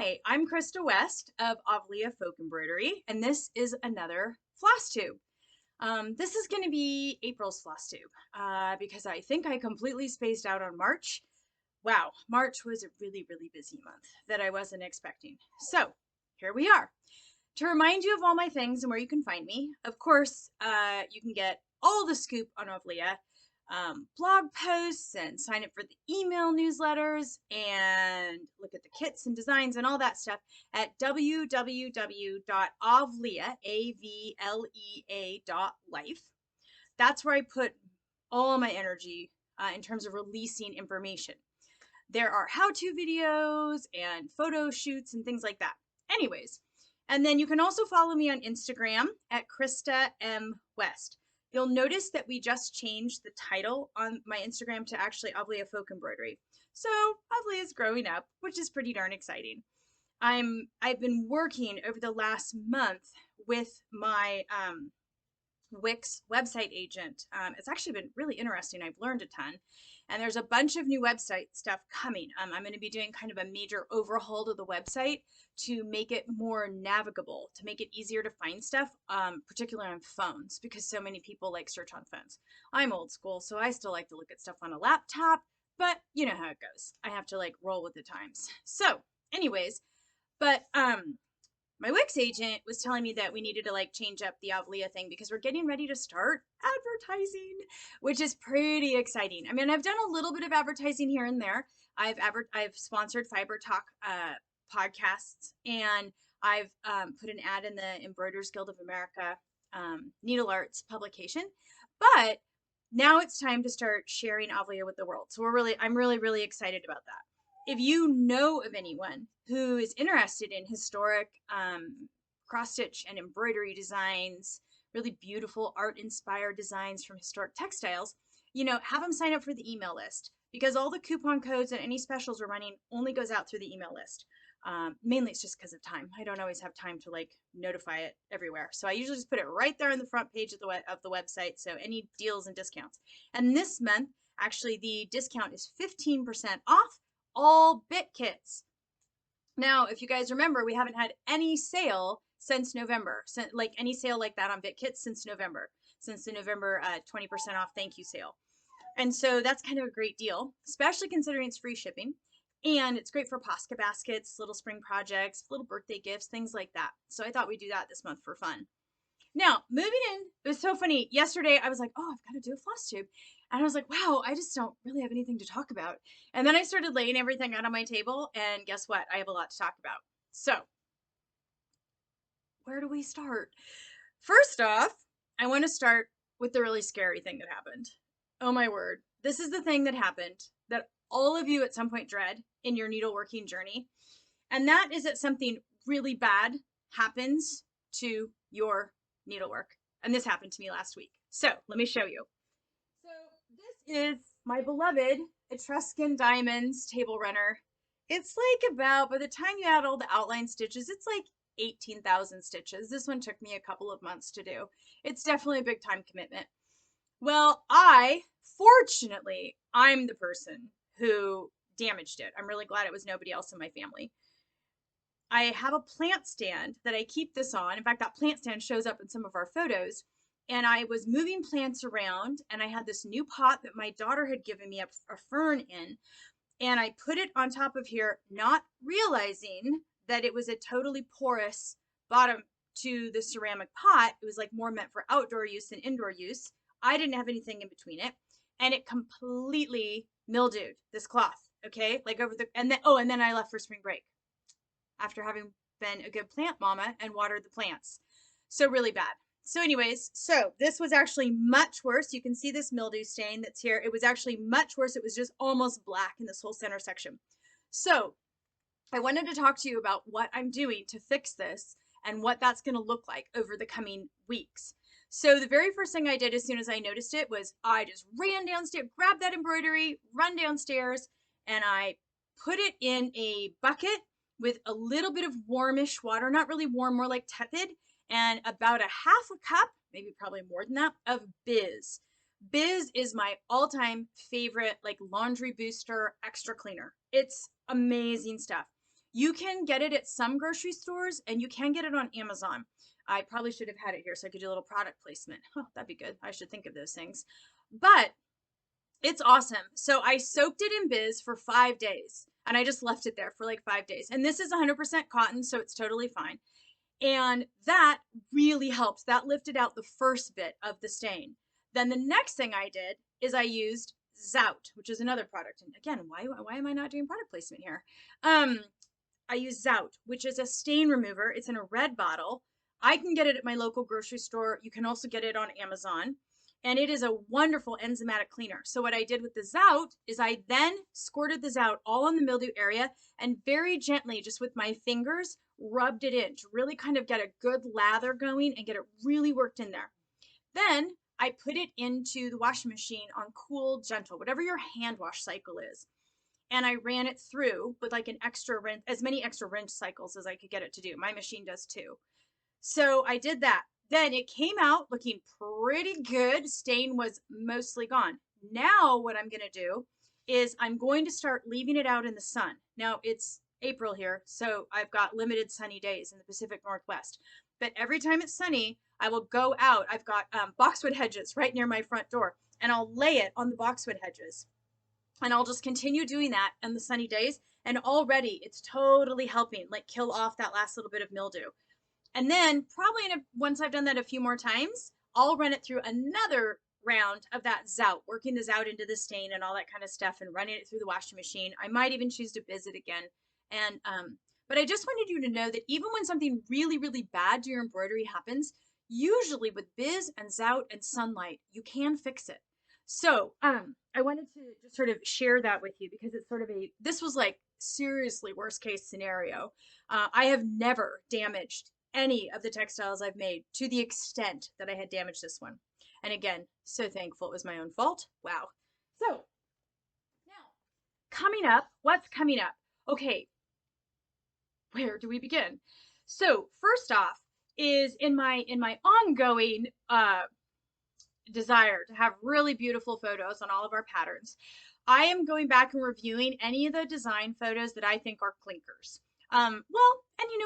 Hi, I'm Krista West of Avlia Folk Embroidery, and this is another FlossTube. This is going to be April's FlossTube because I think I completely spaced out on March. Wow, March was a really busy month that I wasn't expecting. So here we are. To remind you of all my things and where you can find me, of course, you can get all the scoop on Avlia, blog posts, and sign up for the email newsletters and look at the kits and designs and all that stuff at www.avlea.life. That's where I put all my energy in terms of releasing information. There are how-to videos and photo shoots and things like that. Anyways, and then you can also follow me on Instagram at Krista M. West. You'll notice that we just changed the title on my Instagram to actually Avlia Folk Embroidery. So Avlia is growing up, which is pretty darn exciting. I've been working over the last month with my Wix website agent. It's actually been really interesting. I've learned a ton. And there's a bunch of new website stuff coming. I'm going to be doing kind of a major overhaul of the website to make it more navigable, to make it easier to find stuff, particularly on phones, because so many people like search on phones. I'm old school, so I still like to look at stuff on a laptop, but you know how it goes. I have to like roll with the times. So anyways, but my Wix agent was telling me that we needed to like change up the Avlia thing because we're getting ready to start advertising, which is pretty exciting. I mean, I've done a little bit of advertising here and there. I've sponsored Fiber Talk podcasts, and I've put an ad in the Embroiderers Guild of America Needle Arts publication. But now it's time to start sharing Avlia with the world. So I'm really excited about that. If you know of anyone who is interested in historic cross-stitch and embroidery designs, really beautiful art-inspired designs from historic textiles, you know, have them sign up for the email list, because all the coupon codes and any specials we're running only goes out through the email list. Mainly it's just because of time. I don't always have time to like notify it everywhere. So I usually just put it right there on the front page of the website. So any deals and discounts. And this month, actually, the discount is 15% off all BitKits. Now, if you guys remember, we haven't had any sale since November, like any sale like that on BitKits since November, since the November 20% off thank you sale. And so that's kind of a great deal, especially considering it's free shipping. And it's great for Posca baskets, little spring projects, little birthday gifts, things like that. So I thought we'd do that this month for fun. Now, moving in, it was so funny. Yesterday, I was like, oh, I've got to do a floss tube. And I was like, wow, I just don't really have anything to talk about. And then I started laying everything out on my table, and guess what? I have a lot to talk about. So, where do we start? First off, I want to start with the really scary thing that happened. Oh my word. This is the thing that happened that all of you at some point dread in your needleworking journey. And that is that something really bad happens to your needlework. And this happened to me last week. So let me show you. So this is my beloved Etruscan Diamonds table runner. It's like about, by the time you add all the outline stitches, it's like 18,000 stitches. This one took me a couple of months to do. It's definitely a big time commitment. Well, fortunately, I'm the person who damaged it. I'm really glad it was nobody else in my family. I have a plant stand that I keep this on. In fact, that plant stand shows up in some of our photos. And I was moving plants around, and I had this new pot that my daughter had given me a fern in. And I put it on top of here, not realizing that it was a totally porous bottom to the ceramic pot. It was like more meant for outdoor use than indoor use. I didn't have anything in between it. And it completely mildewed this cloth. Okay. Like and then I left for spring break after having been a good plant mama and watered the plants. So really bad. So anyways, so this was actually much worse. You can see this mildew stain that's here. It was actually much worse. It was just almost black in this whole center section. So I wanted to talk to you about what I'm doing to fix this and what that's going to look like over the coming weeks. So the very first thing I did as soon as I noticed it was I just ran downstairs, grabbed that embroidery, run downstairs, and I put it in a bucket with a little bit of warmish water, not really warm, more like tepid, and about a half a cup, maybe probably more than that, of Biz. Biz is my all-time favorite like laundry booster extra cleaner. It's amazing stuff. You can get it at some grocery stores and you can get it on Amazon. I probably should have had it here so I could do a little product placement. Oh, that'd be good. I should think of those things. But it's awesome. So I soaked it in Biz for 5 days and I just left it there for like 5 days. And this is 100% cotton, so it's totally fine. And that really helped. That lifted out the first bit of the stain. Then the next thing I did is I used Zout, which is another product. And again, why am I not doing product placement here? I use Zout, which is a stain remover. It's in a red bottle. I can get it at my local grocery store. You can also get it on Amazon. And it is a wonderful enzymatic cleaner. So what I did with the Zout is I then squirted the Zout all on the mildew area and very gently, just with my fingers, rubbed it in to really kind of get a good lather going and get it really worked in there. Then I put it into the washing machine on cool, gentle, whatever your hand wash cycle is. And I ran it through with like an extra rinse, as many extra rinse cycles as I could get it to do. My machine does too. So I did that. Then it came out looking pretty good. Stain was mostly gone. Now what I'm going to do is I'm going to start leaving it out in the sun. Now it's April here, so I've got limited sunny days in the Pacific Northwest. But every time it's sunny, I will go out. I've got boxwood hedges right near my front door, and I'll lay it on the boxwood hedges. And I'll just continue doing that on the sunny days. And already it's totally helping, like kill off that last little bit of mildew. And then probably once I've done that a few more times, I'll run it through another round of that Zout, working the Zout into the stain and all that kind of stuff and running it through the washing machine. I might even choose to Biz it again. And, but I just wanted you to know that even when something really, really bad to your embroidery happens, usually with Biz and Zout and sunlight, you can fix it. So, I wanted to just sort of share that with you because it's sort of this was like seriously worst case scenario. I have never damaged any of the textiles I've made to the extent that I had damaged this one. And again, so thankful it was my own fault. Wow. So now coming up, what's coming up? Okay, where do we begin? So first off is in my ongoing desire to have really beautiful photos on all of our patterns, I am going back and reviewing any of the design photos that I think are clinkers. And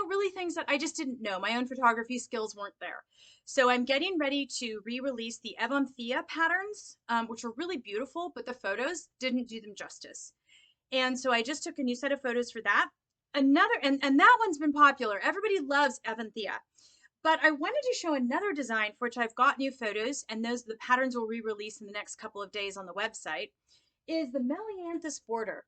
really things that I just didn't know. My own photography skills weren't there. So I'm getting ready to re-release the Evanthia patterns, which are really beautiful, but the photos didn't do them justice. And so I just took a new set of photos for that. And that one's been popular. Everybody loves Evanthia. But I wanted to show another design for which I've got new photos, and the patterns will re-release in the next couple of days on the website, is the Melianthus Border.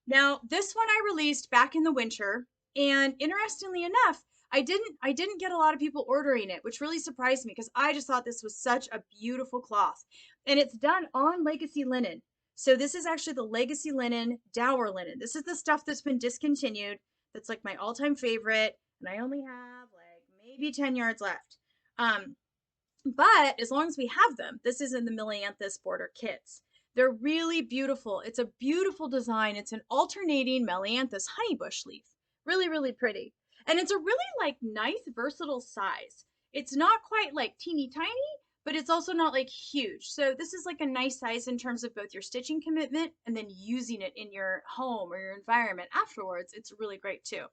Now, this one I released back in the winter, and interestingly enough, I didn't get a lot of people ordering it, which really surprised me because I just thought this was such a beautiful cloth. And it's done on legacy linen. So this is actually the legacy linen, dower linen. This is the stuff that's been discontinued. That's like my all-time favorite. And I only have like maybe 10 yards left. But as long as we have them, this is in the Melianthus Border kits. They're really beautiful. It's a beautiful design. It's an alternating Melianthus honeybush leaf. Really, really pretty. And it's a really like nice, versatile size. It's not quite like teeny tiny, but it's also not like huge. So this is like a nice size in terms of both your stitching commitment and then using it in your home or your environment afterwards. It's really great too.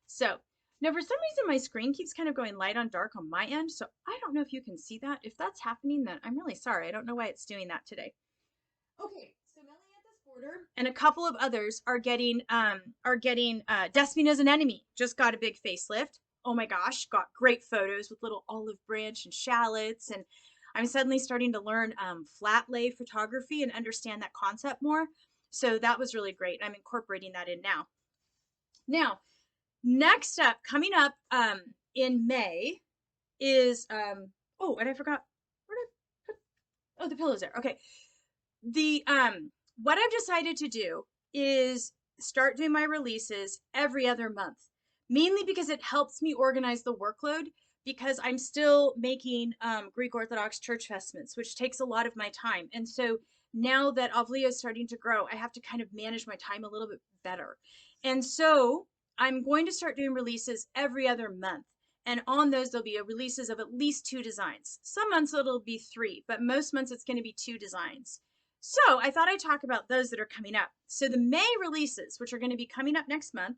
So now for some reason my screen keeps kind of going light on dark on my end. So I don't know if you can see that. If that's happening, then I'm really sorry. I don't know why it's doing that today. Okay, so Melianthus Border and a couple of others are getting Despina's an Enemy. Just got a big facelift. Oh my gosh, got great photos with little olive branch and shallots, and I'm suddenly starting to learn flat lay photography and understand that concept more. So that was really great. I'm incorporating that in now. Now, next up, coming up in May is oh, and I forgot where did I put, oh, the pillow's there. Okay. The what I've decided to do is start doing my releases every other month, mainly because it helps me organize the workload, because I'm still making Greek Orthodox church vestments, which takes a lot of my time. And so now that Avlia is starting to grow, I have to kind of manage my time a little bit better. And so I'm going to start doing releases every other month. And on those, there'll be releases of at least 2 designs. Some months it'll be 3, but most months it's going to be 2 designs. So I thought I'd talk about those that are coming up. So the May releases, which are going to be coming up next month,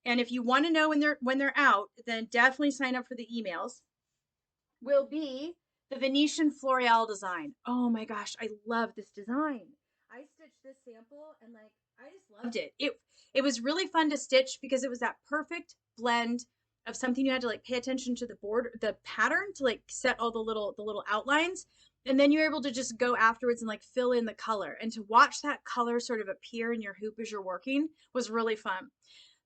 and if you want to know when they're out, then definitely sign up for the emails, will be the Venetian Floriale design. Oh my gosh, I love this design. I stitched this sample and like I just loved it. It was really fun to stitch because it was that perfect blend of something you had to like pay attention to the border, the pattern to like set all the little outlines, and then you're able to just go afterwards and like fill in the color, and to watch that color sort of appear in your hoop as you're working was really fun.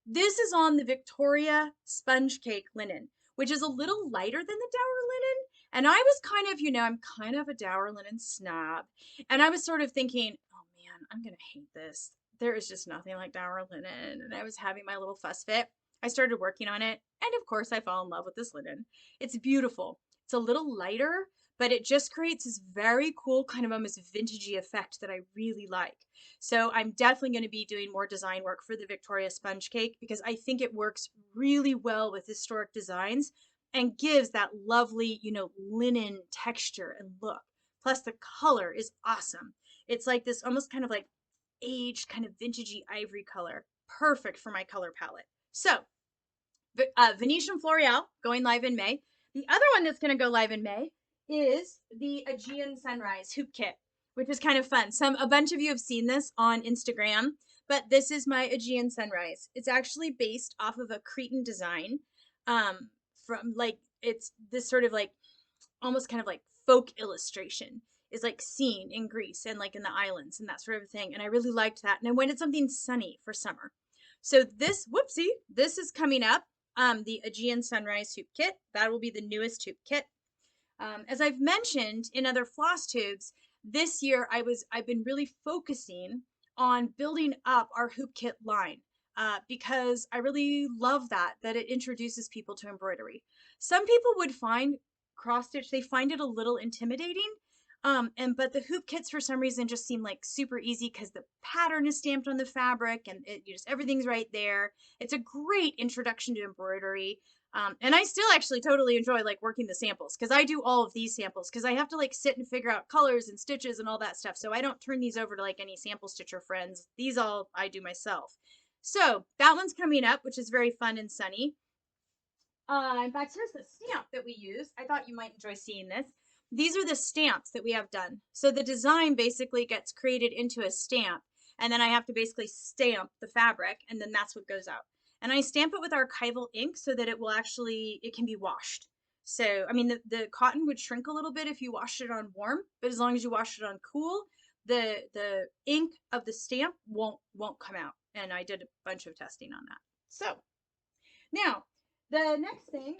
This is on the Victoria sponge cake linen, which is a little lighter than the dour linen. And I was kind of, I'm kind of a dour linen snob. And I was sort of thinking, oh man, I'm going to hate this. There is just nothing like dour linen. And I was having my little fuss fit. I started working on it. And of course, I fell in love with this linen. It's beautiful. It's a little lighter, but it just creates this very cool kind of almost vintagey effect that I really like. So I'm definitely going to be doing more design work for the Victoria sponge cake because I think it works really well with historic designs and gives that lovely, linen texture and look. Plus the color is awesome. It's like this almost kind of like aged kind of vintagey ivory color. Perfect for my color palette. So Venetian Floriale going live in May. The other one that's going to go live in May is the Aegean Sunrise Hoop Kit, which is kind of fun. A bunch of you have seen this on Instagram, but this is my Aegean Sunrise. It's actually based off of a Cretan design, from like, it's this sort of like, almost kind of like folk illustration is like seen in Greece and like in the islands and that sort of thing. And I really liked that. And I wanted something sunny for summer. So this is coming up, the Aegean Sunrise Hoop Kit. That will be the newest hoop kit. As I've mentioned in other floss tubes, this year I've been really focusing on building up our hoop kit line because I really love that it introduces people to embroidery. Some people would find cross stitch, they find it a little intimidating. But the hoop kits for some reason just seem like super easy because the pattern is stamped on the fabric and everything's right there. It's a great introduction to embroidery. And I still actually totally enjoy like working the samples because I do all of these samples because I have to like sit and figure out colors and stitches and all that stuff. So I don't turn these over to like any sample stitcher friends. These all I do myself. So that one's coming up, which is very fun and sunny. In fact, here's the stamp that we use. I thought you might enjoy seeing this. These are the stamps that we have done. So the design basically gets created into a stamp, and then I have to basically stamp the fabric, and then that's what goes out. And I stamp it with archival ink so that it can be washed. So, I mean, the cotton would shrink a little bit if you washed it on warm, but as long as you wash it on cool, the ink of the stamp won't come out. And I did a bunch of testing on that. So now the next thing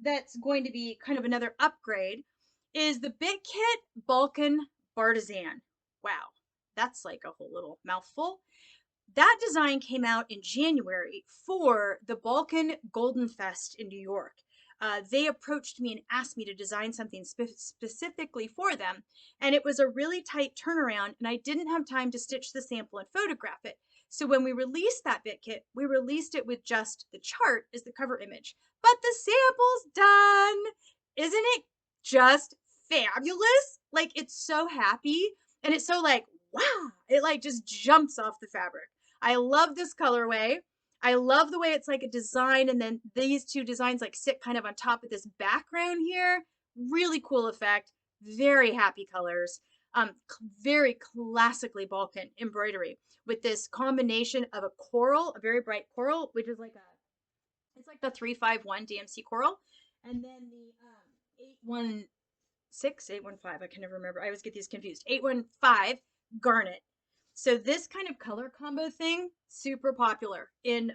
that's going to be kind of another upgrade is the BitKit Balkan Bartizan. Wow, that's like a whole little mouthful. That design came out in January for the Balkan Golden Fest in New York. They approached me and asked me to design something specifically for them, and it was a really tight turnaround, and I didn't have time to stitch the sample and photograph it. So when we released that BitKit, we released it with just the chart as the cover image. But the sample's done! Isn't it just fabulous? Like, it's so happy, and it's so like, wow! It like just jumps off the fabric. I love this colorway. I love the way it's like a design, and then these two designs like sit kind of on top of this background here. Really cool effect. Very happy colors. Very classically Balkan embroidery with this combination of a coral, a very bright coral, which is like it's like the 351 DMC coral, and then the 816, 815, I can never remember. I always get these confused. 815 garnet. So this kind of color combo thing, super popular in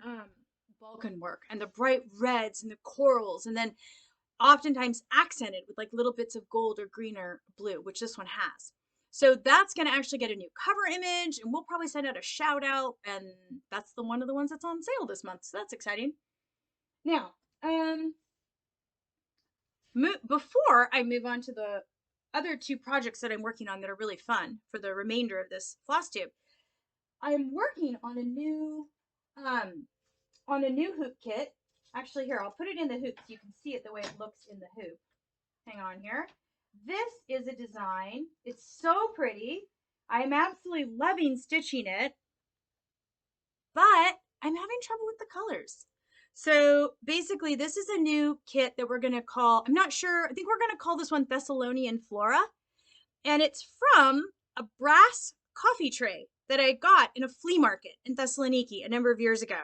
Balkan work, and the bright reds and the corals, and then oftentimes accented with like little bits of gold or green or blue, which this one has. So that's going to actually get a new cover image, and we'll probably send out a shout out, and that's one of the ones that's on sale this month. So that's exciting. Now, before I move on to the other two projects that I'm working on that are really fun for the remainder of this floss tube, I'm working on a new hoop kit. Actually, here, I'll put it in the hoop so you can see it the way it looks in the hoop. Hang on here. This is a design. It's so pretty. I'm absolutely loving stitching it, but I'm having trouble with the colors. So basically, this is a new kit that we're going to call, I'm not sure, I think we're going to call this one Thessalonian Flora. And it's from a brass coffee tray that I got in a flea market in Thessaloniki a number of years ago.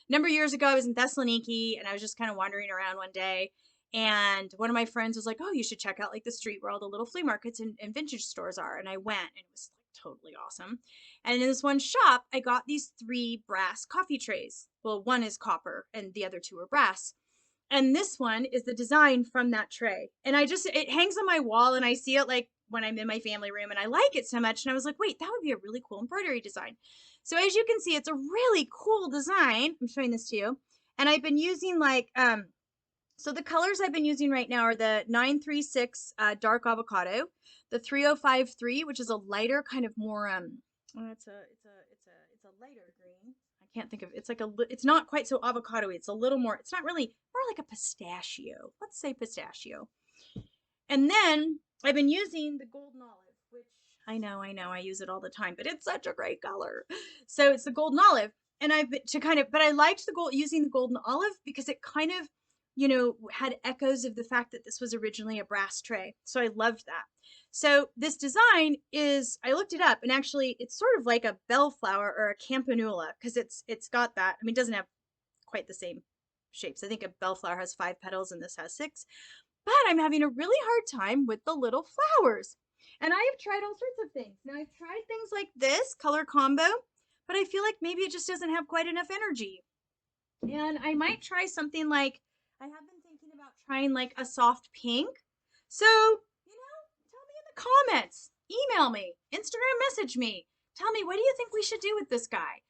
A number of years ago, I was in Thessaloniki and I was just kind of wandering around one day. And one of my friends was like, oh, you should check out like the street where all the little flea markets and vintage stores are. And I went and it was like totally awesome. And in this one shop, I got these 3 brass coffee trays. Well, one is copper and the other 2 are brass. And this one is the design from that tray. And it hangs on my wall and I see it like when I'm in my family room and I like it so much. And I was like, wait, that would be a really cool embroidery design. So as you can see, it's a really cool design. I'm showing this to you. And I've been using like, so the colors I've been using right now are the 936 dark avocado, the 3053, which is a lighter kind of more, it's a lighter green. I can't think of, it's not quite so avocado-y. It's a little more, it's not really, more like a pistachio. Let's say pistachio. And then I've been using the golden olive, which I know, I use it all the time, but it's such a great color. So it's the golden olive. And but I liked using the golden olive because it kind of, had echoes of the fact that this was originally a brass tray. So I loved that. So this design is, I looked it up and actually it's sort of like a bellflower or a campanula because it's got that. I mean, it doesn't have quite the same shapes. I think a bellflower has 5 petals and this has 6. But I'm having a really hard time with the little flowers. And I have tried all sorts of things. Now I've tried things like this color combo, but I feel like maybe it just doesn't have quite enough energy. And I might try something like, I have been thinking about trying like a soft pink. So, tell me in the comments, email me, Instagram message me. Tell me, what do you think we should do with this guy?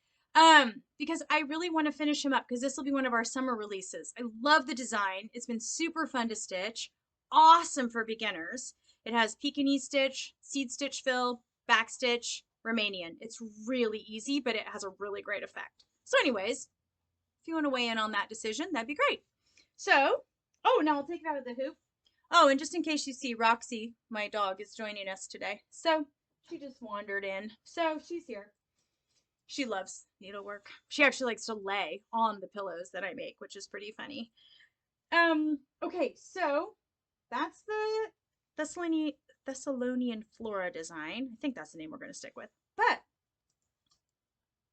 Because I really want to finish him up because this will be one of our summer releases. I love the design. It's been super fun to stitch. Awesome for beginners. It has Pekingese stitch, seed stitch fill, back stitch, Romanian. It's really easy, but it has a really great effect. So anyways, if you want to weigh in on that decision, that'd be great. So, oh, now I'll take it out of the hoop. Oh, and just in case you see, Roxy, my dog, is joining us today. So she just wandered in. So she's here. She loves needlework. She actually likes to lay on the pillows that I make, which is pretty funny. Okay, so that's the Thessalonian Flora design. I think that's the name we're going to stick with. But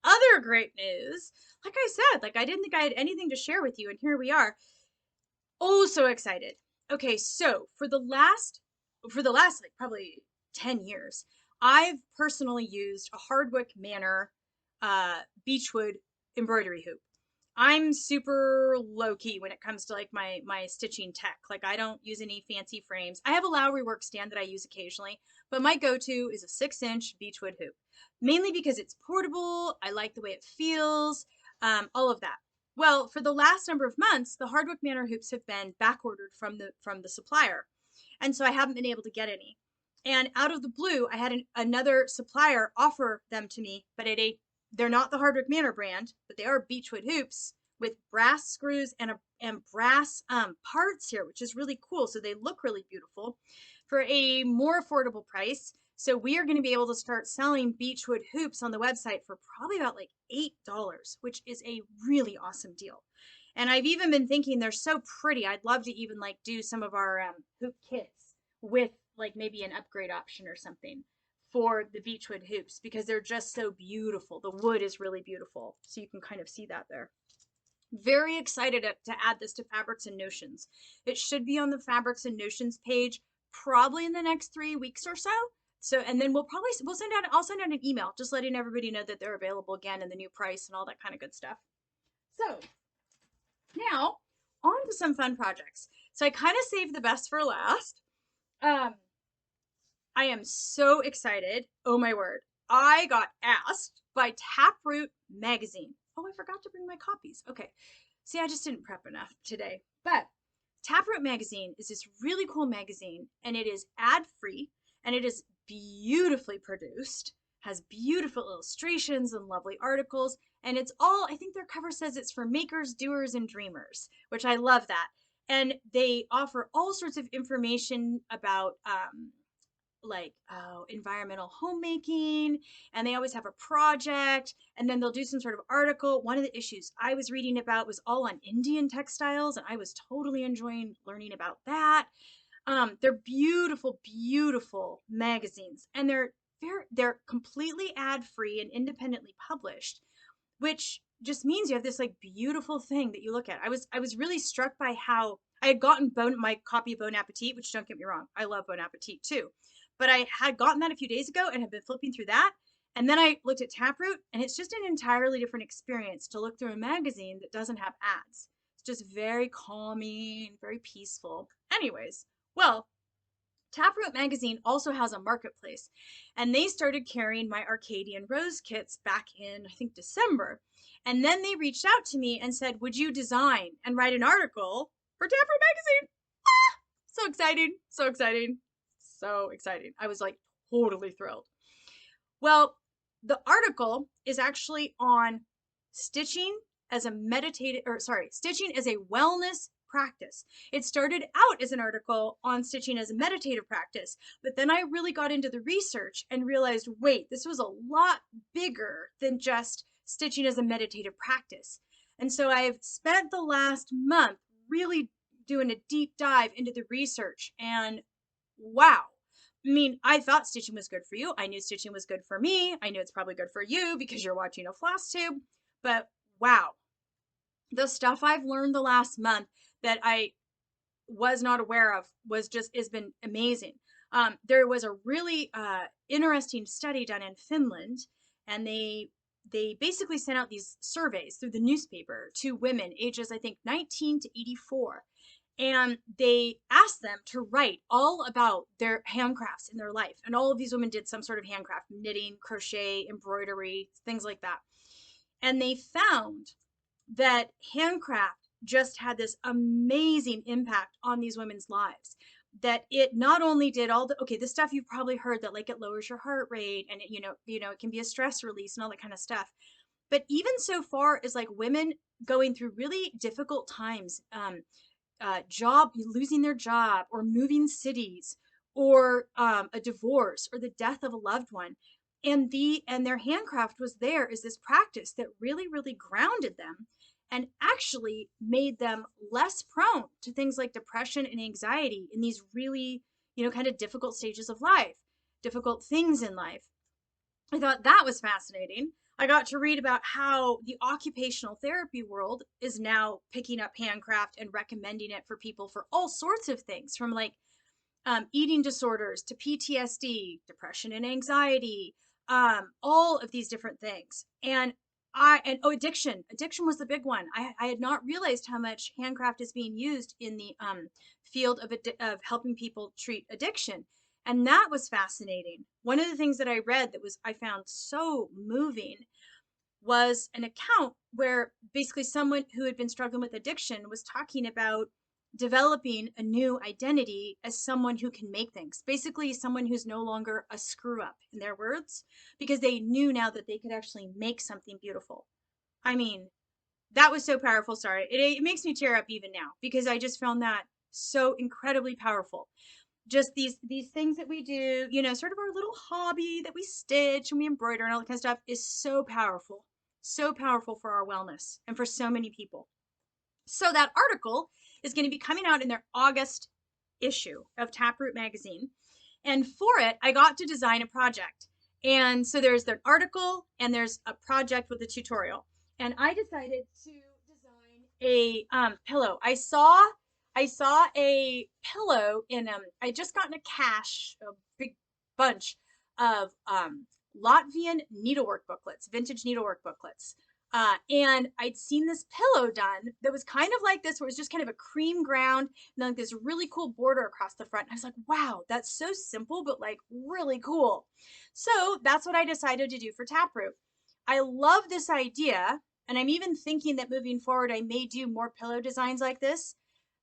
other great news, like I said, like I didn't think I had anything to share with you, and here we are. Oh, so excited. Okay, so for the last like probably 10 years, I've personally used a Hardwood Manor beechwood embroidery hoop. I'm super low key when it comes to like my stitching tech. Like I don't use any fancy frames. I have a Lowry work stand that I use occasionally, but my go-to is a 6-inch beechwood hoop, mainly because it's portable. I like the way it feels, all of that. Well, for the last number of months, the Hardwood Manor hoops have been back ordered from the supplier, and so I haven't been able to get any. And out of the blue, I had another supplier offer them to me, but they're not the Hardwood Manor brand, but they are beechwood hoops with brass screws and brass parts here, which is really cool. So they look really beautiful for a more affordable price. So we are going to be able to start selling beechwood hoops on the website for probably about like $8, which is a really awesome deal. And I've even been thinking they're so pretty. I'd love to even like do some of our hoop kits with like maybe an upgrade option or something for the beechwood hoops because they're just so beautiful. The wood is really beautiful. So you can kind of see that there. Very excited to add this to Fabrics and Notions. It should be on the Fabrics and Notions page probably in the next 3 weeks or so. So, and then I'll send out an email just letting everybody know that they're available again and the new price and all that kind of good stuff. So now on to some fun projects. So I kind of saved the best for last. I am so excited. Oh my word. I got asked by Taproot Magazine. Oh, I forgot to bring my copies. Okay. See, I just didn't prep enough today. But Taproot Magazine is this really cool magazine, and it is ad-free, and it is beautifully produced, has beautiful illustrations and lovely articles, and it's all, I think their cover says it's for makers, doers, and dreamers, which I love that. And they offer all sorts of information about like environmental homemaking, and they always have a project, and then they'll do some sort of article. One of the issues I was reading about was all on Indian textiles, and I was totally enjoying learning about that. They're beautiful, beautiful magazines, and they're completely ad-free and independently published, which just means you have this like beautiful thing that you look at. I was really struck by how I had gotten my copy of Bon Appetit, which, don't get me wrong, I love Bon Appetit too, but I had gotten that a few days ago and had been flipping through that, and then I looked at Taproot, and it's just an entirely different experience to look through a magazine that doesn't have ads. It's just very calming, very peaceful. Anyways, well, Taproot Magazine also has a marketplace, and they started carrying my Arcadian rose kits back in, I think, December. And then they reached out to me and said, would you design and write an article for Taproot Magazine? Ah, so exciting, so exciting, so exciting. I was like totally thrilled. Well, the article is actually on stitching as a stitching as a wellness practice. It started out as an article on stitching as a meditative practice, but then I really got into the research and realized, wait, this was a lot bigger than just stitching as a meditative practice. And so I've spent the last month really doing a deep dive into the research, and wow. I mean, I thought stitching was good for you. I knew stitching was good for me. I know it's probably good for you because you're watching a FlossTube, but wow. The stuff I've learned the last month that I was not aware of has been amazing. There was a really interesting study done in Finland, and they basically sent out these surveys through the newspaper to women ages, I think, 19 to 84. And they asked them to write all about their handcrafts in their life. And all of these women did some sort of handcraft, knitting, crochet, embroidery, things like that. And they found that handcraft just had this amazing impact on these women's lives. That it not only did all the stuff you've probably heard, that like it lowers your heart rate, and it can be a stress release and all that kind of stuff. But even so far as like women going through really difficult times, losing their job, or moving cities, or a divorce, or the death of a loved one, and their handcraft was there as this practice that really, really grounded them and actually made them less prone to things like depression and anxiety in these really, kind of difficult stages of life, difficult things in life. I thought that was fascinating. I got to read about how the occupational therapy world is now picking up handcraft and recommending it for people for all sorts of things, from like eating disorders to PTSD, depression and anxiety, all of these different things. And addiction. Addiction was the big one. I had not realized how much handcraft is being used in the field of helping people treat addiction. And that was fascinating. One of the things that I read that I found so moving was an account where basically someone who had been struggling with addiction was talking about developing a new identity as someone who can make things. Basically, someone who's no longer a screw up, in their words, because they knew now that they could actually make something beautiful. I mean, that was so powerful. Sorry, it makes me tear up even now, because I just found that so incredibly powerful. Just these things that we do, sort of our little hobby that we stitch and we embroider and all that kind of stuff, is so powerful for our wellness and for so many people. So that article is going to be coming out in their August issue of Taproot Magazine. And for it, I got to design a project. And so there's an article and there's a project with a tutorial. And I decided to design a pillow. I saw a pillow in I just gotten a cache, a big bunch of Latvian needlework booklets, vintage needlework booklets. And I'd seen this pillow done that was kind of like this, where it was just kind of a cream ground and then like this really cool border across the front. And I was like, wow, that's so simple, but like really cool. So that's what I decided to do for Taproot. I love this idea. And I'm even thinking that moving forward, I may do more pillow designs like this,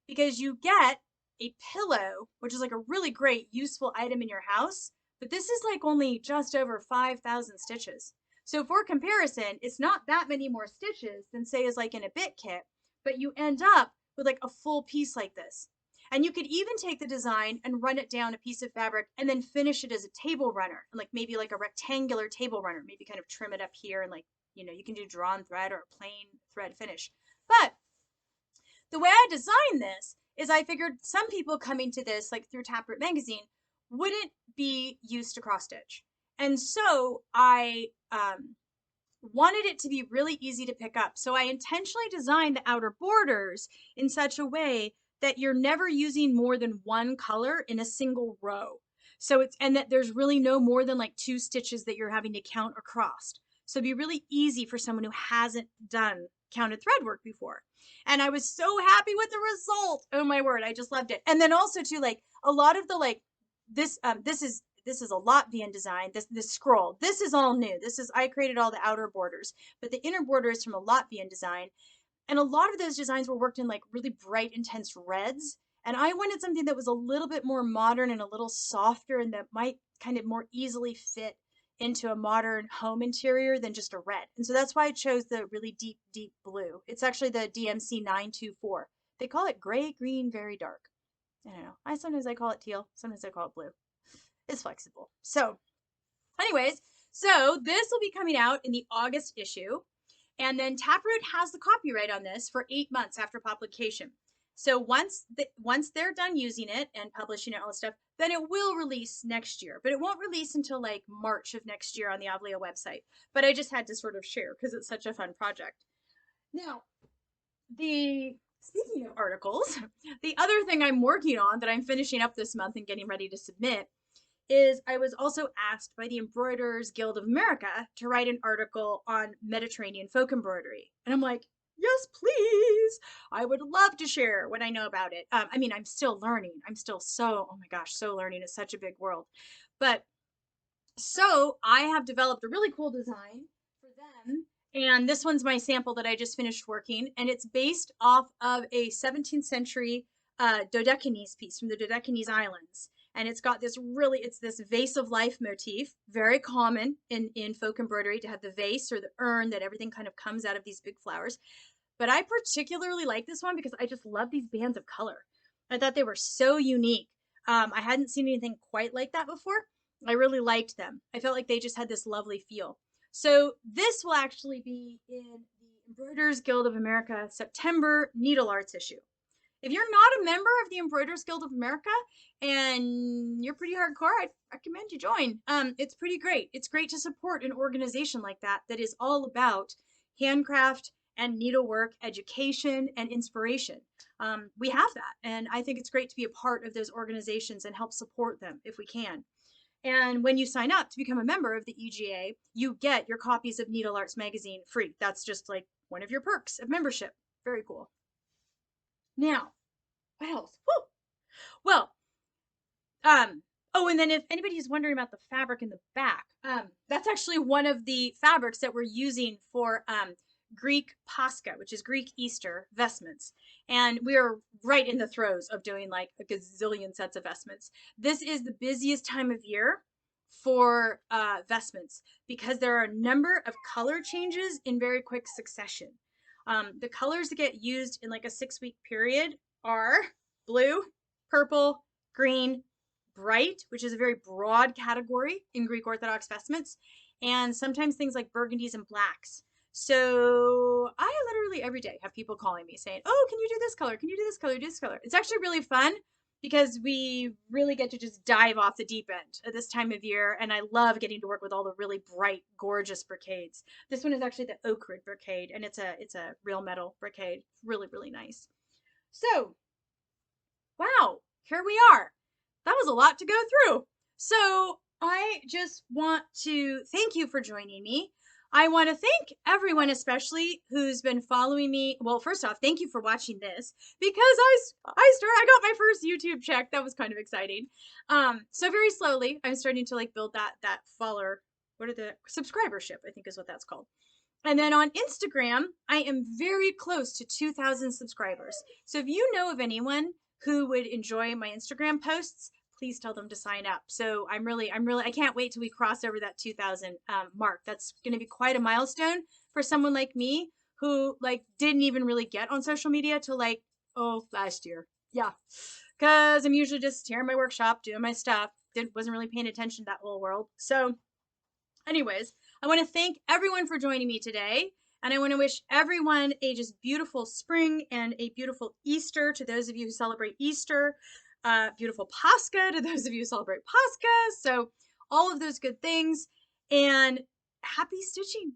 because you get a pillow, which is like a really great, useful item in your house. But this is like only just over 5,000 stitches. So for comparison, it's not that many more stitches than say is like in a BitKit, but you end up with like a full piece like this. And you could even take the design and run it down a piece of fabric and then finish it as a table runner, like maybe like a rectangular table runner, maybe kind of trim it up here and like, you know, you can do drawn thread or a plain thread finish. But the way I designed this is I figured some people coming to this, like through Taproot Magazine, wouldn't be used to cross stitch. And so I wanted it to be really easy to pick up. So I intentionally designed the outer borders in such a way that you're never using more than one color in a single row. So and that there's really no more than like 2 stitches that you're having to count across. So it'd be really easy for someone who hasn't done counted thread work before. And I was so happy with the result. Oh my word, I just loved it. And then also too, like a lot of the like this is a Latvian design. This scroll, this is all new. I created all the outer borders, but the inner border is from a Latvian design. And a lot of those designs were worked in like really bright, intense reds. And I wanted something that was a little bit more modern and a little softer and that might kind of more easily fit into a modern home interior than just a red. And so that's why I chose the really deep, deep blue. It's actually the DMC 924. They call it gray, green, very dark. I don't know. Sometimes I call it teal. Sometimes I call it blue. It's flexible. So anyways, so this will be coming out in the August issue. And then Taproot has the copyright on this for 8 months after publication. So once they're done using it and publishing it, all this stuff, then it will release next year. But it won't release until like March of next year on the Avlia website. But I just had to sort of share because it's such a fun project. Now, speaking of articles, the other thing I'm working on that I'm finishing up this month and getting ready to submit is I was also asked by the Embroiderers Guild of America to write an article on Mediterranean folk embroidery. And I'm like, yes, please. I would love to share what I know about it. I mean, I'm still learning. I'm still oh my gosh, so learning. It's such a big world. But so I have developed a really cool design for them. And this one's my sample that I just finished working. And it's based off of a 17th century Dodecanese piece from the Dodecanese Islands. And it's got this it's this vase of life motif, very common in folk embroidery to have the vase or the urn that everything kind of comes out of these big flowers. But I particularly like this one because I just love these bands of color. I thought they were so unique. I hadn't seen anything quite like that before. I really liked them. I felt like they just had this lovely feel. So this will actually be in the Embroiderers Guild of America September Needle Arts issue. If you're not a member of the Embroiderers Guild of America and you're pretty hardcore, I'd recommend you join. It's pretty great. It's great to support an organization like that is all about handcraft and needlework, education, and inspiration. We have that, and I think it's great to be a part of those organizations and help support them if we can. And when you sign up to become a member of the EGA, you get your copies of Needle Arts magazine free. That's just like one of your perks of membership. Very cool. Now, what else? Woo! Well, oh, and then if anybody's wondering about the fabric in the back, that's actually one of the fabrics that we're using for Greek Pascha, which is Greek Easter vestments. And we are right in the throes of doing like a gazillion sets of vestments. This is the busiest time of year for vestments because there are a number of color changes in very quick succession. The colors that get used in like a 6-week period are blue, purple, green, bright, which is a very broad category in Greek Orthodox vestments, and sometimes things like burgundies and blacks. So I literally every day have people calling me saying, oh, can you do this color? Can you do this color? Do this color? It's actually really fun because we really get to just dive off the deep end at this time of year. And I love getting to work with all the really bright, gorgeous brocades. This one is actually the oak wood brocade, and it's a real metal brocade. Really, really nice. So, wow, here we are. That was a lot to go through. So I just want to thank you for joining me. I want to thank everyone, especially who's been following me. Well, first off, thank you for watching this because I got my first YouTube check. That was kind of exciting. So very slowly, I'm starting to like build that follower. What are the subscribership? I think is what that's called. And then on Instagram, I am very close to 2,000 subscribers. So if you know of anyone who would enjoy my Instagram posts, please tell them to sign up. So I can't wait till we cross over that 2,000 mark. That's going to be quite a milestone for someone like me who like didn't even really get on social media till like, last year. Yeah, because I'm usually just here in my workshop doing my stuff. Wasn't really paying attention to that little world. So anyways, I want to thank everyone for joining me today. And I want to wish everyone a just beautiful spring and a beautiful Easter to those of you who celebrate Easter. Beautiful Pascha to those of you who celebrate Pascha. So all of those good things. And happy stitching.